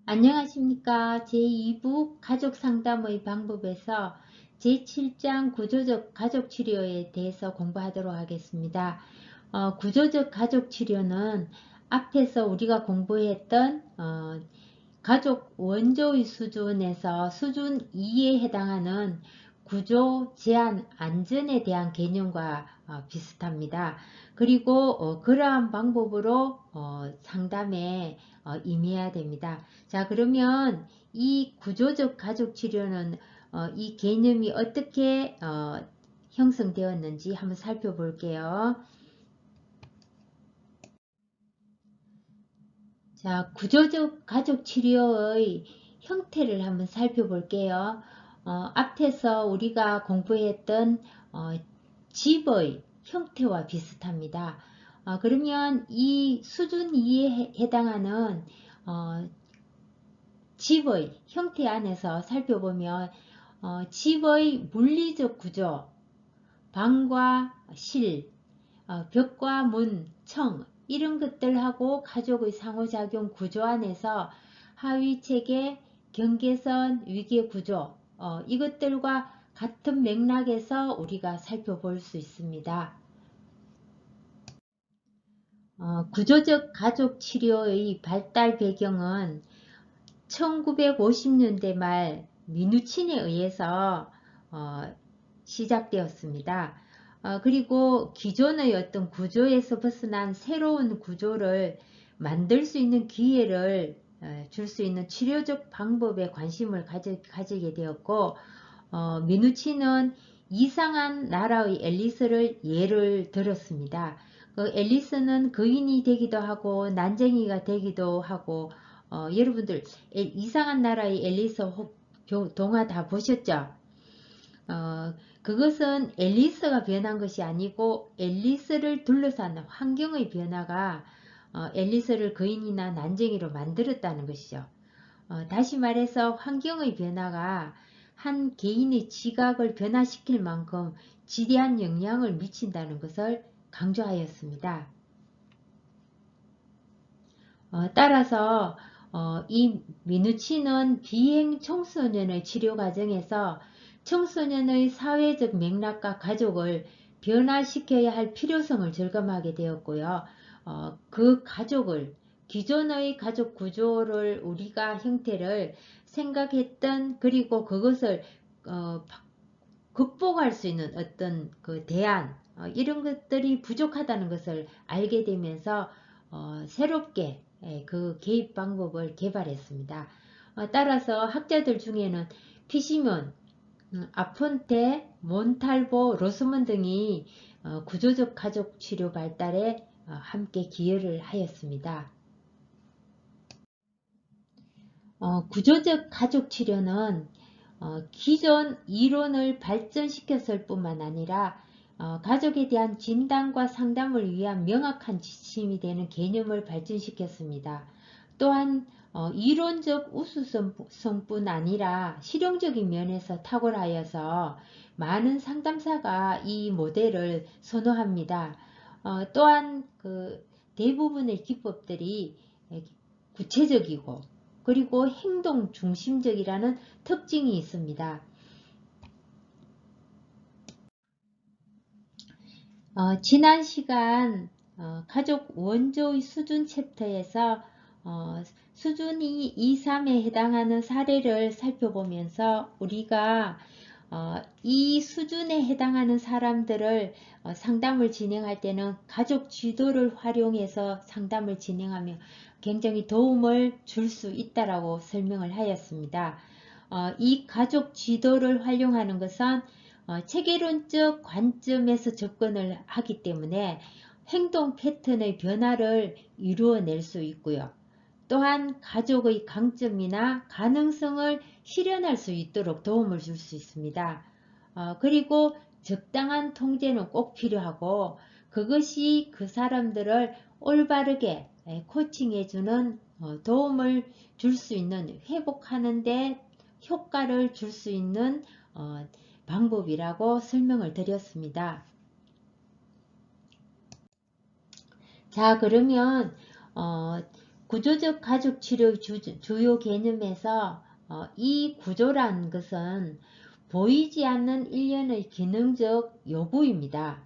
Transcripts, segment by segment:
안녕하십니까. 제2부 가족상담의 방법에서 제7장 구조적 가족치료에 대해서 공부하도록 하겠습니다. 구조적 가족치료는 앞에서 우리가 공부했던 가족 원조의 수준에서 수준 2에 해당하는 구조, 제한, 안전에 대한 개념과 비슷합니다. 그리고 그러한 방법으로 상담에 임해야 됩니다. 자, 그러면 이 구조적 가족 치료는 이 개념이 어떻게 형성되었는지 한번 살펴볼게요. 자, 구조적 가족 치료의 형태를 한번 살펴볼게요. 앞에서 우리가 공부했던 집의 형태와 비슷합니다. 그러면 이 수준 2에 해당하는 집의 형태 안에서 살펴보면 집의 물리적 구조, 방과 실, 벽과 문, 청 이런 것들하고 가족의 상호작용 구조 안에서 하위체계, 경계선, 위계구조 이것들과 같은 맥락에서 우리가 살펴볼 수 있습니다. 구조적 가족치료의 발달 배경은 1950년대 말 미누친에 의해서 시작되었습니다. 그리고 기존의 어떤 구조에서 벗어난 새로운 구조를 만들 수 있는 기회를 줄 수 있는 치료적 방법에 관심을 가지게 되었고 미누치는 이상한 나라의 앨리스를 예를 들었습니다. 그 앨리스는 거인이 되기도 하고 난쟁이가 되기도 하고 여러분들 이상한 나라의 앨리스 동화 다 보셨죠? 그것은 앨리스가 변한 것이 아니고 앨리스를 둘러싼 환경의 변화가 앨리스를 거인이나 난쟁이로 만들었다는 것이죠. 다시 말해서 환경의 변화가 한 개인의 지각을 변화시킬 만큼 지대한 영향을 미친다는 것을 강조하였습니다. 따라서 이 미누치는 비행 청소년의 치료 과정에서 청소년의 사회적 맥락과 가족을 변화시켜야 할 필요성을 절감하게 되었고요. 그 가족을 기존의 가족 구조를 우리가 형태를 생각했던 그리고 그것을 극복할 수 있는 어떤 그 대안 이런 것들이 부족하다는 것을 알게 되면서 새롭게 그 개입 방법을 개발했습니다. 따라서 학자들 중에는 피시몬, 아폰테, 몬탈보, 로스먼 등이 구조적 가족 치료 발달에 함께 기여를 하였습니다. 구조적 가족 치료는 기존 이론을 발전시켰을 뿐만 아니라 가족에 대한 진단과 상담을 위한 명확한 지침이 되는 개념을 발전시켰습니다. 또한 이론적 우수성뿐 아니라 실용적인 면에서 탁월하여서 많은 상담사가 이 모델을 선호합니다. 또한 그 대부분의 기법들이 구체적이고 그리고 행동 중심적이라는 특징이 있습니다. 지난 시간 가족 원조의 수준 챕터에서 수준이 2, 3에 해당하는 사례를 살펴보면서 우리가 이 수준에 해당하는 사람들을 상담을 진행할 때는 가족 지도를 활용해서 상담을 진행하며 굉장히 도움을 줄 수 있다라고 설명을 하였습니다. 이 가족 지도를 활용하는 것은 체계론적 관점에서 접근을 하기 때문에 행동 패턴의 변화를 이루어낼 수 있고요. 또한 가족의 강점이나 가능성을 실현할 수 있도록 도움을 줄 수 있습니다. 그리고 적당한 통제는 꼭 필요하고 그것이 그 사람들을 올바르게 코칭해주는 도움을 줄 수 있는 회복하는 데 효과를 줄 수 있는 방법이라고 설명을 드렸습니다. 자, 그러면 구조적 가족치료의 주요 개념에서 이 구조란 것은 보이지 않는 일련의 기능적 요구입니다.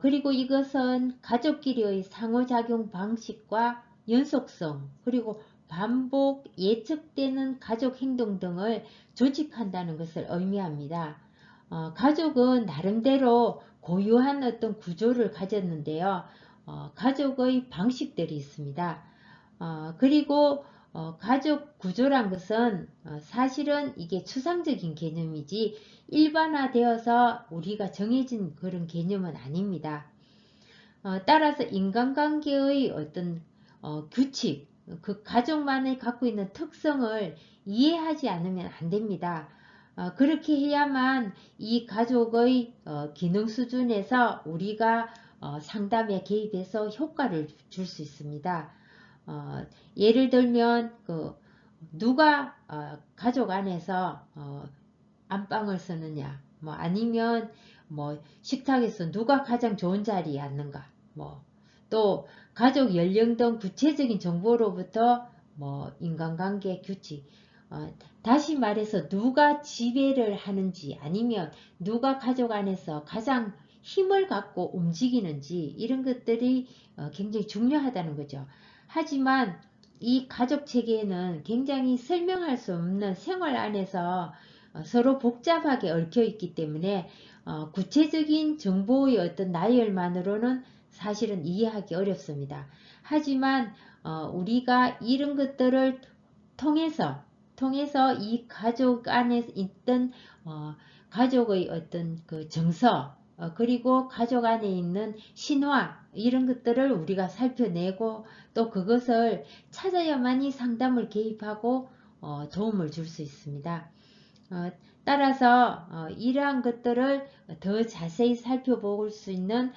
그리고 이것은 가족끼리의 상호작용 방식과 연속성, 그리고 반복 예측되는 가족 행동 등을 조직한다는 것을 의미합니다. 가족은 나름대로 고유한 어떤 구조를 가졌는데요. 가족의 방식들이 있습니다. 그리고 가족 구조란 것은 사실은 이게 추상적인 개념이지 일반화되어서 우리가 정해진 그런 개념은 아닙니다. 따라서 인간관계의 어떤 규칙, 그 가족만이 갖고 있는 특성을 이해하지 않으면 안 됩니다. 그렇게 해야만 이 가족의 기능 수준에서 우리가 상담에 개입해서 효과를 줄 수 있습니다. 예를 들면 누가 가족 안에서 안방을 쓰느냐, 뭐 아니면 뭐 식탁에서 누가 가장 좋은 자리에 앉는가, 뭐 또 가족 연령 등 구체적인 정보로부터 뭐 인간관계 규칙, 다시 말해서 누가 지배를 하는지 아니면 누가 가족 안에서 가장 힘을 갖고 움직이는지 이런 것들이 굉장히 중요하다는 거죠. 하지만 이 가족 체계에는 굉장히 설명할 수 없는 생활 안에서 서로 복잡하게 얽혀 있기 때문에 구체적인 정보의 어떤 나열만으로는 사실은 이해하기 어렵습니다. 하지만 우리가 이런 것들을 통해서 이 가족 안에 있던 가족의 어떤 그 정서, 그리고 가족 안에 있는 신화 이런 것들을 우리가 살펴내고 또 그것을 찾아야만이 상담을 개입하고 도움을 줄 수 있습니다. 따라서 이러한 것들을 더 자세히 살펴볼 수 있는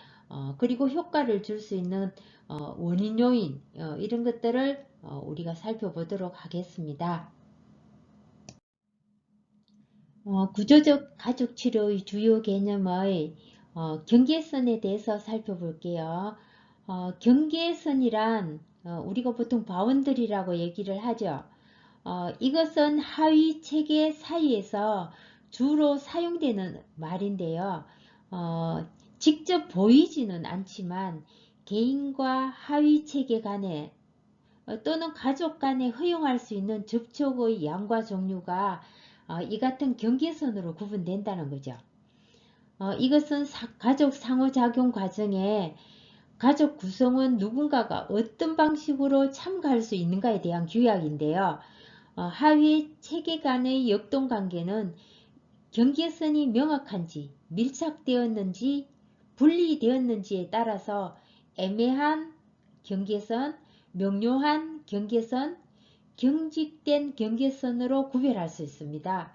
그리고 효과를 줄 수 있는 원인 요인 이런 것들을 우리가 살펴보도록 하겠습니다. 구조적 가족치료의 주요 개념의 경계선에 대해서 살펴볼게요. 경계선이란 우리가 보통 바운드리라고 얘기를 하죠. 이것은 하위 체계 사이에서 주로 사용되는 말인데요. 직접 보이지는 않지만 개인과 하위 체계 간에 또는 가족 간에 허용할 수 있는 접촉의 양과 종류가 이 같은 경계선으로 구분된다는 거죠. 이것은 가족 상호작용 과정에 가족 구성원 누군가가 어떤 방식으로 참가할 수 있는가에 대한 규약인데요. 하위 체계 간의 역동관계는 경계선이 명확한지 밀착되었는지 분리되었는지에 따라서 애매한 경계선, 명료한 경계선, 경직된 경계선으로 구별할 수 있습니다.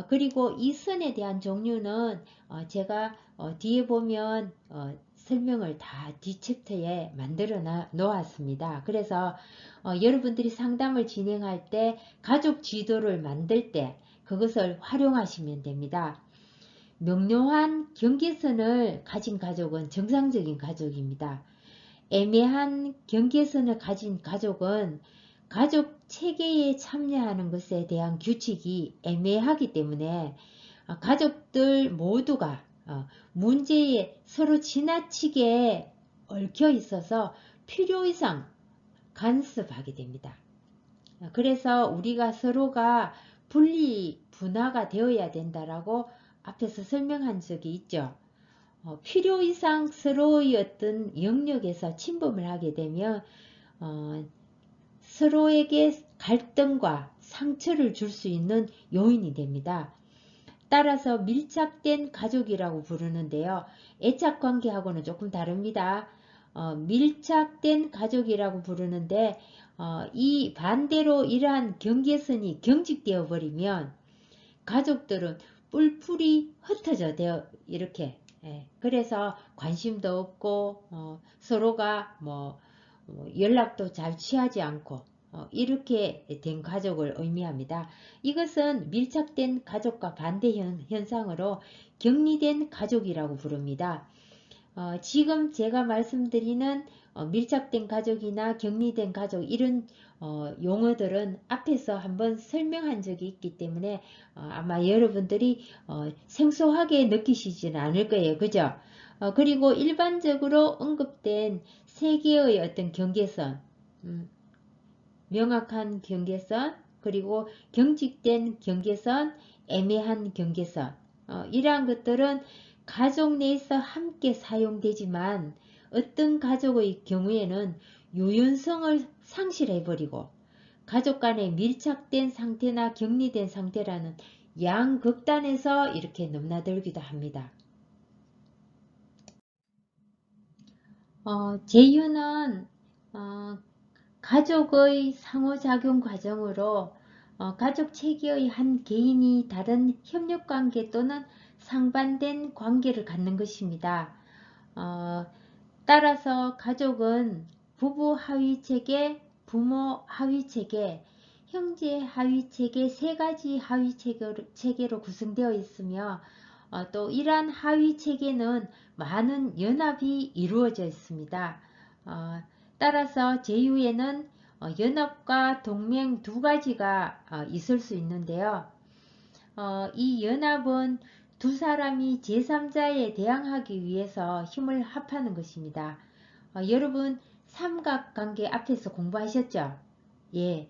그리고 이 선에 대한 종류는 제가 뒤에 보면 설명을 다 뒷챕터에 만들어 놓았습니다. 그래서 여러분들이 상담을 진행할 때 가족 지도를 만들 때 그것을 활용하시면 됩니다. 명료한 경계선을 가진 가족은 정상적인 가족입니다. 애매한 경계선을 가진 가족은 가족 체계에 참여하는 것에 대한 규칙이 애매하기 때문에 가족들 모두가 문제에 서로 지나치게 얽혀 있어서 필요 이상 간섭하게 됩니다. 그래서 우리가 서로가 분화가 되어야 된다라고 앞에서 설명한 적이 있죠. 필요 이상 서로의 어떤 영역에서 침범을 하게 되면 서로에게 갈등과 상처를 줄 수 있는 요인이 됩니다. 따라서 밀착된 가족이라고 부르는데요. 애착관계하고는 조금 다릅니다. 밀착된 가족이라고 부르는데 이 반대로 이러한 경계선이 경직되어 버리면 가족들은 뿔뿔이 흩어져 되어 이렇게 그래서 관심도 없고 서로가 연락도 잘 취하지 않고 이렇게 된 가족을 의미합니다. 이것은 밀착된 가족과 반대 현상으로 격리된 가족이라고 부릅니다. 지금 제가 말씀드리는 밀착된 가족이나 격리된 가족 이런 용어들은 앞에서 한번 설명한 적이 있기 때문에 아마 여러분들이 생소하게 느끼시지는 않을 거예요. 그죠? 그리고 일반적으로 언급된 세 개의 어떤 경계선, 명확한 경계선, 그리고 경직된 경계선, 애매한 경계선, 이러한 것들은 가족 내에서 함께 사용되지만 어떤 가족의 경우에는 유연성을 상실해버리고 가족 간에 밀착된 상태나 격리된 상태라는 양극단에서 이렇게 넘나들기도 합니다. 제휴는 가족의 상호작용 과정으로 가족 체계의 한 개인이 다른 협력관계 또는 상반된 관계를 갖는 것입니다. 따라서 가족은 부부 하위체계, 부모 하위체계, 형제 하위체계 세 가지 하위체계로 구성되어 있으며 또 이러한 하위체계는 많은 연합이 이루어져 있습니다. 따라서 제휴에는 연합과 동맹 두 가지가 있을 수 있는데요. 이 연합은 두 사람이 제3자에 대항하기 위해서 힘을 합하는 것입니다. 여러분 삼각관계 앞에서 공부하셨죠? 예,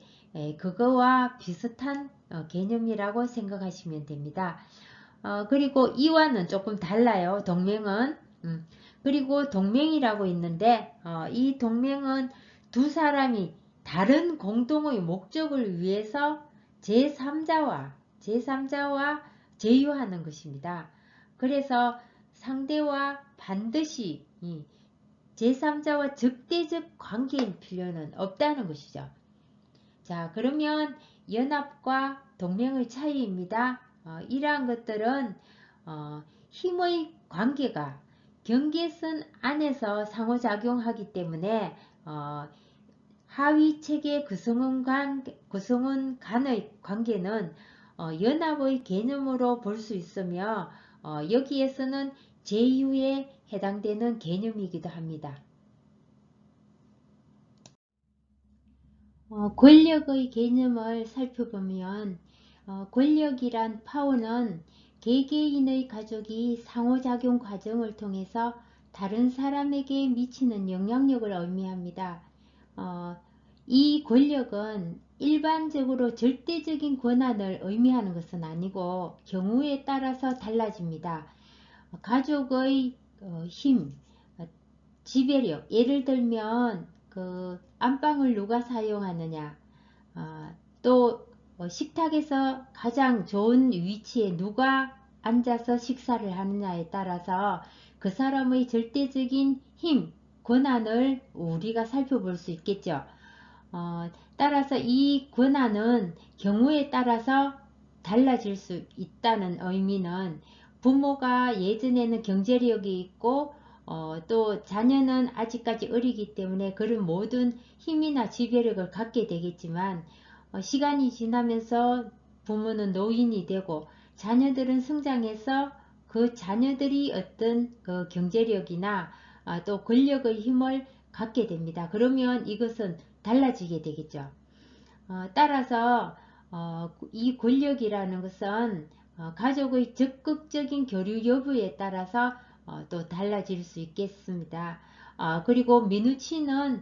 그거와 비슷한 개념이라고 생각하시면 됩니다. 그리고 이와는 조금 달라요. 동맹은. 그리고 동맹이라고 있는데 이 동맹은 두 사람이 다른 공동의 목적을 위해서 제3자와 제휴하는 것입니다. 그래서 상대와 반드시 제3자와 적대적 관계일 필요는 없다는 것이죠. 자, 그러면 연합과 동맹의 차이입니다. 이러한 것들은 힘의 관계가 경계선 안에서 상호작용하기 때문에 하위체계 구성원 간의 관계는 연합의 개념으로 볼 수 있으며 여기에서는 제휴에 해당되는 개념이기도 합니다. 권력의 개념을 살펴보면 권력이란 파워는 개개인의 가족이 상호작용 과정을 통해서 다른 사람에게 미치는 영향력을 의미합니다. 이 권력은 일반적으로 절대적인 권한을 의미하는 것은 아니고 경우에 따라서 달라집니다. 가족의 힘, 지배력, 예를 들면 그 안방을 누가 사용하느냐, 또 식탁에서 가장 좋은 위치에 누가 앉아서 식사를 하느냐에 따라서 그 사람의 절대적인 힘, 권한을 우리가 살펴볼 수 있겠죠. 따라서 이 권한은 경우에 따라서 달라질 수 있다는 의미는 부모가 예전에는 경제력이 있고 또 자녀는 아직까지 어리기 때문에 그런 모든 힘이나 지배력을 갖게 되겠지만 시간이 지나면서 부모는 노인이 되고 자녀들은 성장해서 그 자녀들이 어떤 그 경제력이나 또 권력의 힘을 갖게 됩니다. 그러면 이것은 달라지게 되겠죠. 따라서 이 권력이라는 것은 가족의 적극적인 교류 여부에 따라서 또 달라질 수 있겠습니다. 그리고 미누치는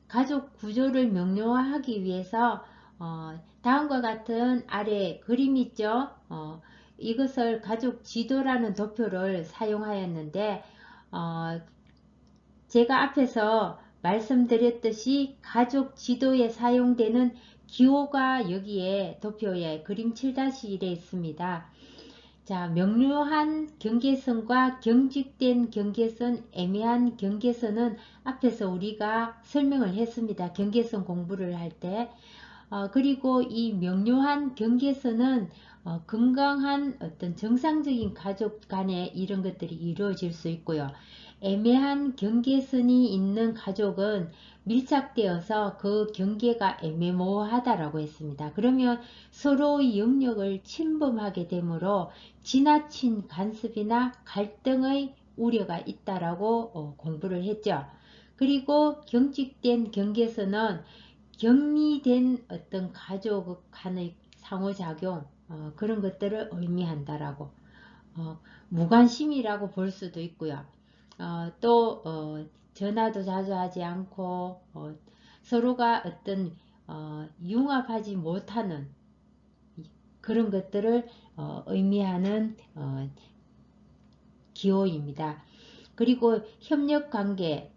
가족 구조를 명료화하기 위해서 다음과 같은 아래 그림 있죠. 이것을 가족 지도라는 도표를 사용하였는데 제가 앞에서 말씀드렸듯이 가족 지도에 사용되는 기호가 여기에 도표에 그림 7-1에 있습니다. 자, 명료한 경계선과 경직된 경계선, 애매한 경계선은 앞에서 우리가 설명을 했습니다. 경계선 공부를 할 때. 그리고 이 명료한 경계선은 건강한 어떤 정상적인 가족 간에 이런 것들이 이루어질 수 있고요. 애매한 경계선이 있는 가족은 밀착되어서 그 경계가 애매모호하다라고 했습니다. 그러면 서로의 영역을 침범하게 되므로 지나친 간섭이나 갈등의 우려가 있다라고 공부를 했죠. 그리고 경직된 경계선은 격리된 어떤 가족 간의 상호작용 그런 것들을 의미한다라고 무관심이라고 볼 수도 있고요. 또 전화도 자주 하지 않고 서로가 어떤 융합하지 못하는 그런 것들을 의미하는 기호입니다. 그리고 협력관계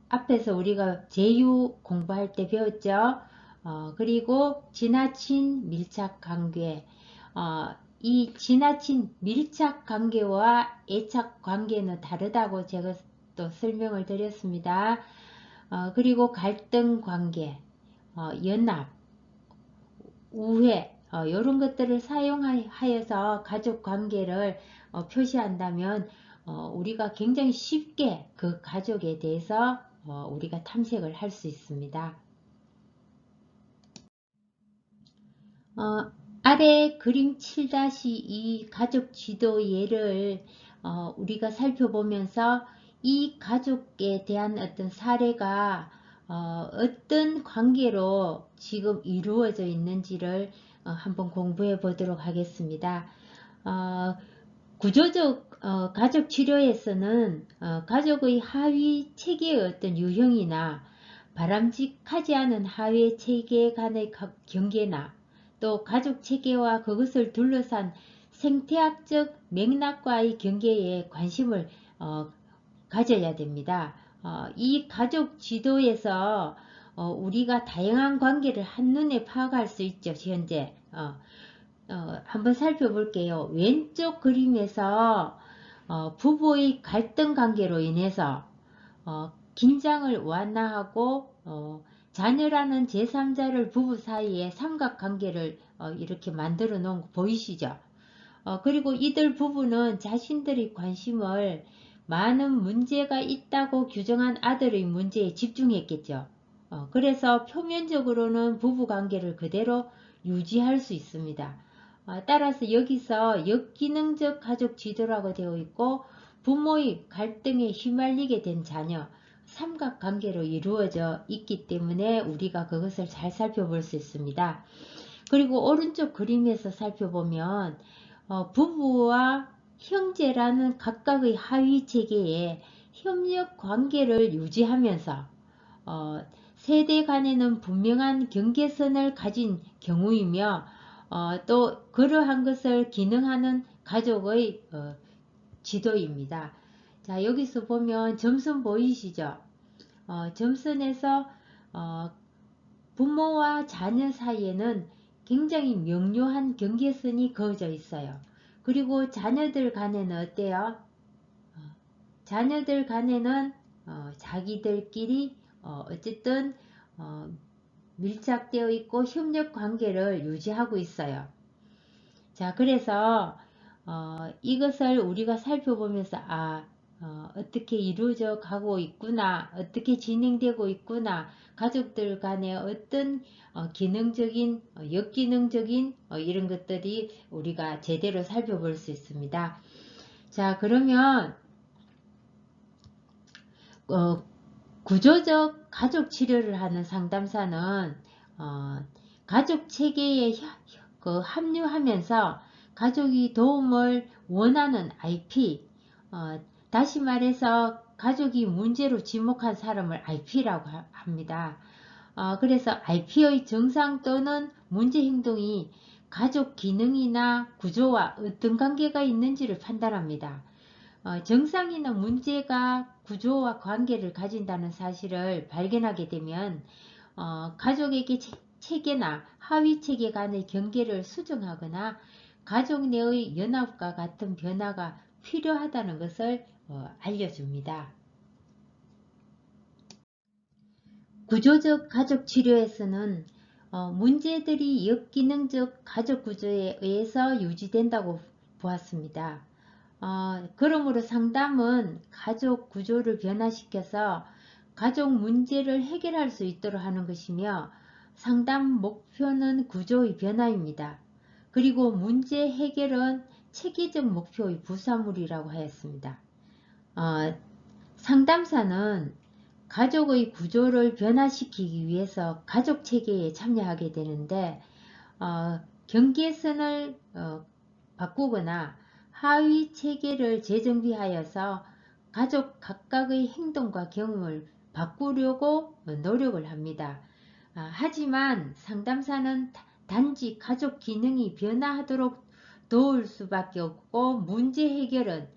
앞에서 우리가 제휴 공부할 때 배웠죠. 그리고 지나친 밀착관계 이 지나친 밀착관계와 애착관계는 다르다고 제가 또 설명을 드렸습니다. 그리고 갈등관계, 연합, 우회 이런 것들을 사용하여서 가족관계를 표시한다면 우리가 굉장히 쉽게 그 가족에 대해서 우리가 탐색을 할 수 있습니다. 아래 그림 7-2 가족 지도 예를 우리가 살펴보면서 이 가족에 대한 어떤 사례가 어떤 관계로 지금 이루어져 있는지를 한번 공부해 보도록 하겠습니다. 구조적 가족 치료에서는 가족의 하위 체계의 어떤 유형이나 바람직하지 않은 하위 체계 간의 경계나 또 가족 체계와 그것을 둘러싼 생태학적 맥락과의 경계에 관심을 가져야 됩니다. 이 가족 지도에서 우리가 다양한 관계를 한눈에 파악할 수 있죠. 현재 한번 살펴볼게요. 왼쪽 그림에서 부부의 갈등 관계로 인해서 긴장을 완화하고 자녀라는 제3자를 부부 사이에 삼각관계를 이렇게 만들어 놓은 거 보이시죠? 그리고 이들 부부는 자신들의 관심을 많은 문제가 있다고 규정한 아들의 문제에 집중했겠죠. 그래서 표면적으로는 부부관계를 그대로 유지할 수 있습니다. 따라서 여기서 역기능적 가족 지도라고 되어 있고 부모의 갈등에 휘말리게 된 자녀 삼각관계로 이루어져 있기 때문에 우리가 그것을 잘 살펴볼 수 있습니다. 그리고 오른쪽 그림에서 살펴보면 부부와 형제라는 각각의 하위 체계에 협력 관계를 유지하면서 세대 간에는 분명한 경계선을 가진 경우이며 또 그러한 것을 기능하는 가족의 지도입니다. 자, 여기서 보면 점선 보이시죠? 점선에서 부모와 자녀 사이에는 굉장히 명료한 경계선이 그어져 있어요. 그리고 자녀들 간에는 어때요? 자녀들 간에는 자기들끼리 어쨌든 밀착되어 있고 협력 관계를 유지하고 있어요. 자, 그래서 이것을 우리가 살펴보면서 어떻게 이루어져 가고 있구나, 어떻게 진행되고 있구나, 가족들 간에 어떤 기능적인, 역기능적인 이런 것들이 우리가 제대로 살펴볼 수 있습니다. 자, 그러면 구조적 가족 치료를 하는 상담사는 가족 체계에 합류하면서 가족이 도움을 원하는 IP, 다시 말해서 가족이 문제로 지목한 사람을 IP라고 합니다. 그래서 IP의 정상 또는 문제 행동이 가족 기능이나 구조와 어떤 관계가 있는지를 판단합니다. 정상이나 문제가 구조와 관계를 가진다는 사실을 발견하게 되면 가족에게 체계나 하위 체계 간의 경계를 수정하거나 가족 내의 연합과 같은 변화가 필요하다는 것을 알려줍니다. 구조적 가족 치료에서는 문제들이 역기능적 가족 구조에 의해서 유지된다고 보았습니다. 그러므로 상담은 가족 구조를 변화시켜서 가족 문제를 해결할 수 있도록 하는 것이며 상담 목표는 구조의 변화입니다. 그리고 문제 해결은 체계적 목표의 부사물이라고 하였습니다. 어, 상담사는 가족의 구조를 변화시키기 위해서 가족 체계에 참여하게 되는데 경계선을 바꾸거나 하위 체계를 재정비하여서 가족 각각의 행동과 경험을 바꾸려고 노력을 합니다. 하지만 상담사는 단지 가족 기능이 변화하도록 도울 수밖에 없고 문제 해결은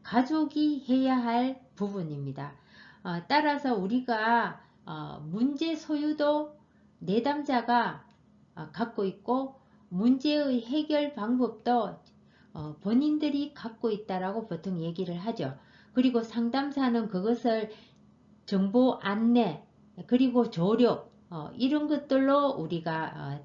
가족이 해야 할 부분입니다. 따라서 우리가 문제 소유도 내담자가 갖고 있고 문제의 해결 방법도 본인들이 갖고 있다라고 보통 얘기를 하죠. 그리고 상담사는 그것을 정보 안내 그리고 조력 이런 것들로 우리가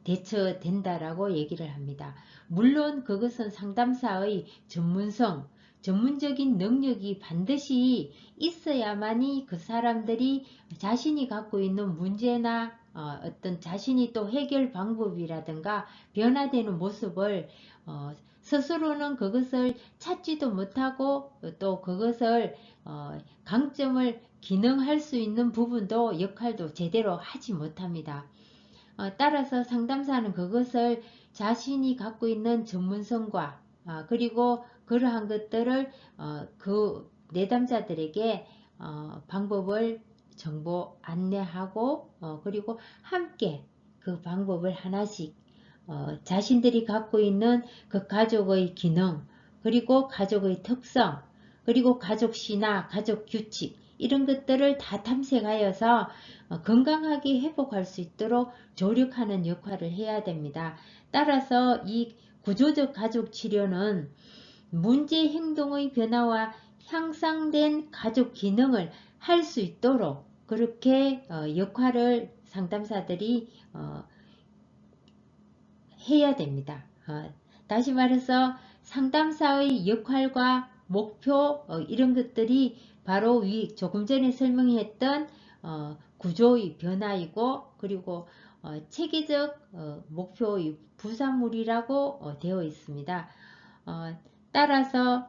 대처된다라고 얘기를 합니다. 물론 그것은 상담사의 전문성, 전문적인 능력이 반드시 있어야만이 그 사람들이 자신이 갖고 있는 문제나 어떤 자신이 또 해결 방법이라든가 변화되는 모습을 스스로는 그것을 찾지도 못하고 또 그것을 강점을 기능할 수 있는 부분도 역할도 제대로 하지 못합니다. 따라서 상담사는 그것을 자신이 갖고 있는 전문성과 그리고 그러한 것들을 그 내담자들에게 방법을 정보 안내하고 그리고 함께 그 방법을 하나씩 자신들이 갖고 있는 그 가족의 기능 그리고 가족의 특성 그리고 가족 신화, 가족 규칙 이런 것들을 다 탐색하여서 건강하게 회복할 수 있도록 조력하는 역할을 해야 됩니다. 따라서 이 구조적 가족 치료는 문제 행동의 변화와 향상된 가족 기능을 할 수 있도록 그렇게 역할을 상담사들이 해야 됩니다. 다시 말해서 상담사의 역할과 목표 이런 것들이 바로 조금 전에 설명했던 구조의 변화이고 그리고 체계적 목표의 부산물이라고 되어 있습니다. 따라서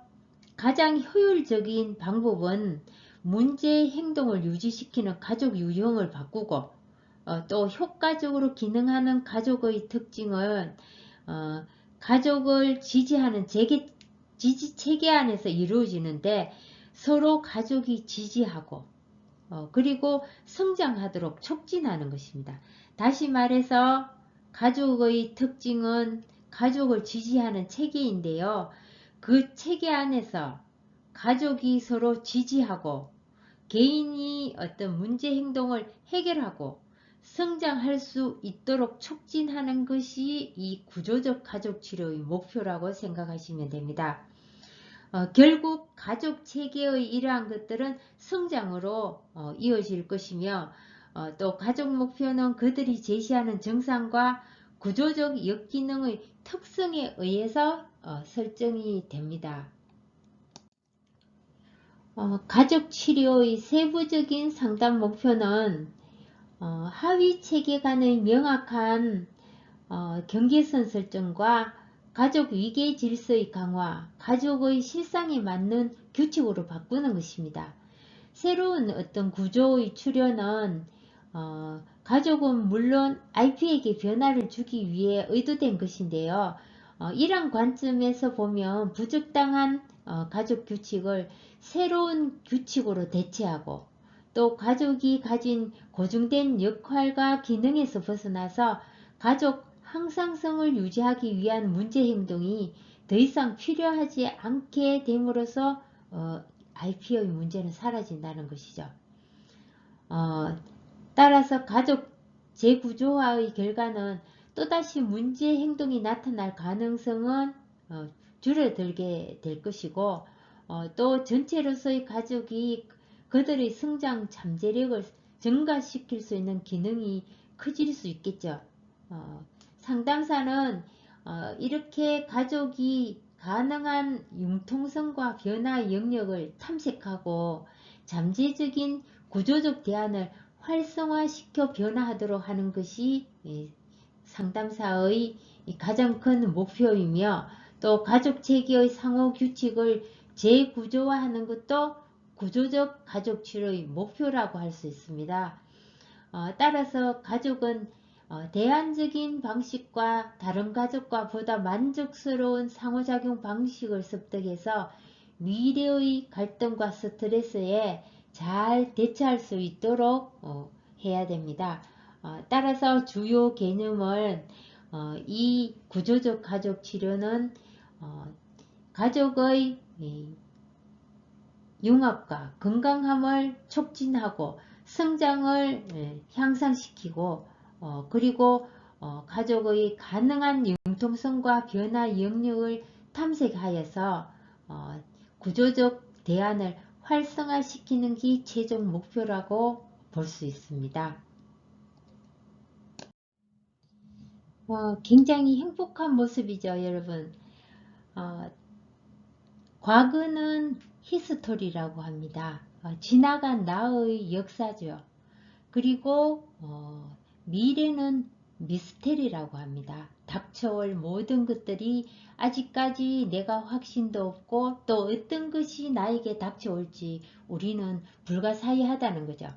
가장 효율적인 방법은 문제 행동을 유지시키는 가족 유형을 바꾸고 또 효과적으로 기능하는 가족의 특징은 가족을 지지하는 지지 체계 안에서 이루어지는데 서로 가족이 지지하고 그리고 성장하도록 촉진하는 것입니다. 다시 말해서 가족의 특징은 가족을 지지하는 체계인데요. 그 체계 안에서 가족이 서로 지지하고 개인이 어떤 문제 행동을 해결하고 성장할 수 있도록 촉진하는 것이 이 구조적 가족 치료의 목표라고 생각하시면 됩니다. 결국 가족 체계의 이러한 것들은 성장으로 이어질 것이며 또 가족 목표는 그들이 제시하는 정상과 구조적 역기능의 특성에 의해서 설정이 됩니다. 가족 치료의 세부적인 상담 목표는 하위 체계 간의 명확한 경계선 설정과 가족 위계 질서의 강화, 가족의 실상에 맞는 규칙으로 바꾸는 것입니다. 새로운 어떤 구조의 출현은 가족은 물론 IP에게 변화를 주기 위해 의도된 것인데요. 이런 관점에서 보면 부적당한 가족 규칙을 새로운 규칙으로 대체하고 또 가족이 가진 고정된 역할과 기능에서 벗어나서 가족 항상성을 유지하기 위한 문제 행동이 더 이상 필요하지 않게 됨으로써 IP의 문제는 사라진다는 것이죠. 따라서 가족 재구조화의 결과는 또다시 문제 행동이 나타날 가능성은 줄어들게 될 것이고 또 전체로서의 가족이 그들의 성장 잠재력을 증가시킬 수 있는 기능이 커질 수 있겠죠. 상담사는 이렇게 가족이 가능한 융통성과 변화 영역을 탐색하고 잠재적인 구조적 대안을 활성화시켜 변화하도록 하는 것이 상담사의 가장 큰 목표이며 또 가족 체계의 상호 규칙을 재구조화하는 것도 구조적 가족 치료의 목표라고 할 수 있습니다. 따라서 가족은 대안적인 방식과 다른 가족과 보다 만족스러운 상호작용 방식을 습득해서 미래의 갈등과 스트레스에 잘 대처할 수 있도록 해야 됩니다. 따라서 주요 개념을 이 구조적 가족 치료는 가족의 융합과 건강함을 촉진하고 성장을 향상시키고 그리고 가족의 가능한 융통성과 변화 영역을 탐색하여서 구조적 대안을 활성화시키는 게 최종 목표라고 볼 수 있습니다. 굉장히 행복한 모습이죠, 여러분. 과거는 히스토리라고 합니다. 지나간 나의 역사죠. 그리고 미래는 미스테리라고 합니다. 닥쳐올 모든 것들이 아직까지 내가 확신도 없고 또 어떤 것이 나에게 닥쳐올지 우리는 불가사의하다는 거죠.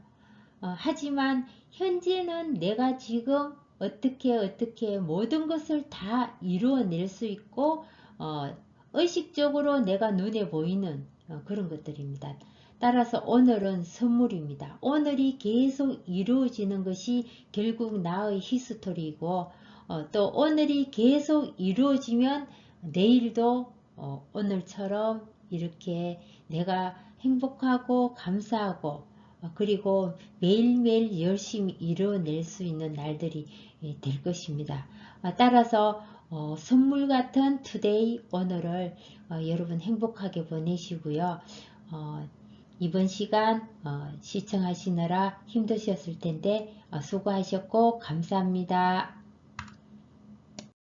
하지만 현재는 내가 지금 어떻게 모든 것을 다 이루어낼 수 있고 의식적으로 내가 눈에 보이는 그런 것들입니다. 따라서 오늘은 선물입니다. 오늘이 계속 이루어지는 것이 결국 나의 히스토리이고 또 오늘이 계속 이루어지면 내일도 오늘처럼 이렇게 내가 행복하고 감사하고 그리고 매일매일 열심히 이루어낼 수 있는 날들이 될 것입니다. 따라서 선물 같은 투데이 오늘을 여러분 행복하게 보내시고요. 이번 시간 시청하시느라 힘드셨을 텐데 수고하셨고 감사합니다.